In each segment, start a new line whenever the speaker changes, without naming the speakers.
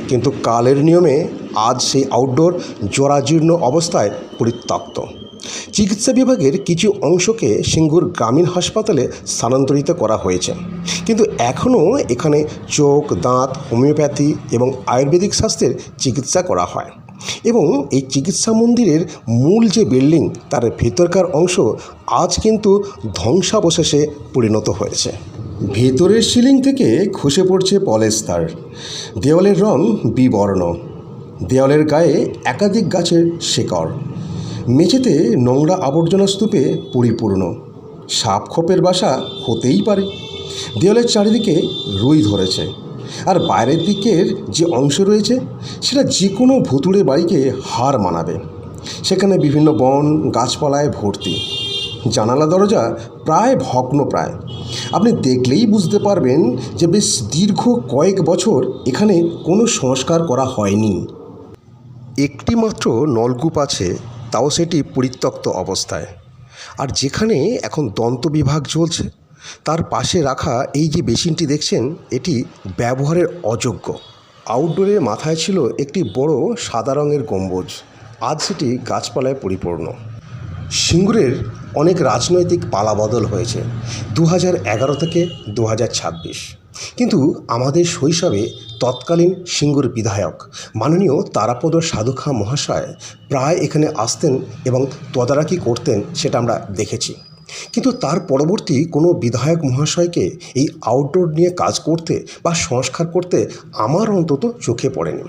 কিন্তু কালের নিয়মে আজ সেই আউটডোর জরাজীর্ণ অবস্থায় পরিত্যক্ত। চিকিৎসা বিভাগের কিছু অংশকে সিঙ্গুর গ্রামীণ হাসপাতালে স্থানান্তরিত করা হয়েছে, কিন্তু এখনও এখানে চোখ, দাঁত, হোমিওপ্যাথি এবং আয়ুর্বেদিক স্বাস্থ্যের চিকিৎসা করা হয়। এবং এই চিকিৎসা মন্দিরের মূল যে বিল্ডিং, তার ভেতরকার অংশ আজ কিন্তু ধ্বংসাবশেষে পরিণত হয়েছে। ভেতরের সিলিং থেকে খসে পড়ছে পলেস্তার, দেওয়ালের রং বিবর্ণ, দেওয়ালের গায়ে একাধিক গাছের শেকড়, মেঝেতে নোংরা আবর্জনা স্তূপে পরিপূর্ণ। সাপ খোপের বাসা হতেই পারে। দেওয়ালের চারিদিকে রুই ধরেছে, আর বাইরের দিকের যে অংশ রয়েছে সেটা যে কোনো ভুতুড়ে বাড়িকে হার মানাবে। সেখানে বিভিন্ন বন গাছপালায় ভর্তি, জানালা দরজা প্রায় ভগ্নপ্রায়। আপনি দেখলেই বুঝতে পারবেন যে বেশ দীর্ঘ কয়েক বছর এখানে কোনো সংস্কার করা হয়নি। একটি মাত্র নলকূপ আছে, তাও সেটি পরিত্যক্ত অবস্থায়। আর যেখানে এখন দন্ত বিভাগ চলছে তার পাশে রাখা এই যে বেসিনটি দেখছেন, এটি ব্যবহারের অযোগ্য। আউটডোরের মাথায় ছিল একটি বড় সাদা রঙের গম্বুজ, আজ সেটি গাছপালায় পরিপূর্ণ। সিঙ্গুরের অনেক রাজনৈতিক পালাবদল হয়েছে 2011 থেকে 2026, কিন্তু আমাদের শৈশবে তৎকালীন সিঙ্গুর বিধায়ক মাননীয় তারাপদ সাধুখাঁ মহাশয় প্রায় এখানে আসতেন এবং তদারকি করতেন, সেটা আমরা দেখেছি। কিন্তু তার পরবর্তী কোনো বিধায়ক মহাশয়কে এই আউটডোর নিয়ে কাজ করতে বা সংস্কার করতে আমার অন্তত চোখে পড়েনি।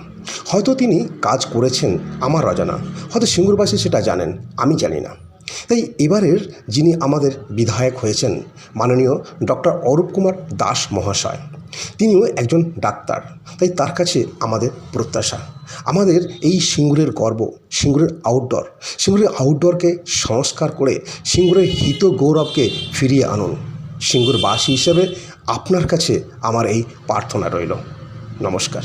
হয়তো তিনি কাজ করেছেন আমার অজানা, হয়তো সিঙ্গুরবাসী সেটা জানেন, আমি জানি না। তাই এবারের যিনি আমাদের বিধায়ক হয়েছেন মাননীয় ডক্টর অরূপ কুমার দাস মহাশয়, তিনিও একজন ডাক্তার। তাই তার কাছে আমাদের প্রত্যাশা, আমাদের এই সিঙ্গুরের গর্ব, সিঙ্গুরের আউটডোরকে সংস্কার করে সিঙ্গুরের হিত গৌরবকে ফিরিয়ে আনুন। সিঙ্গুরবাসী হিসেবে আপনার কাছে আমার এই প্রার্থনা রইল। নমস্কার।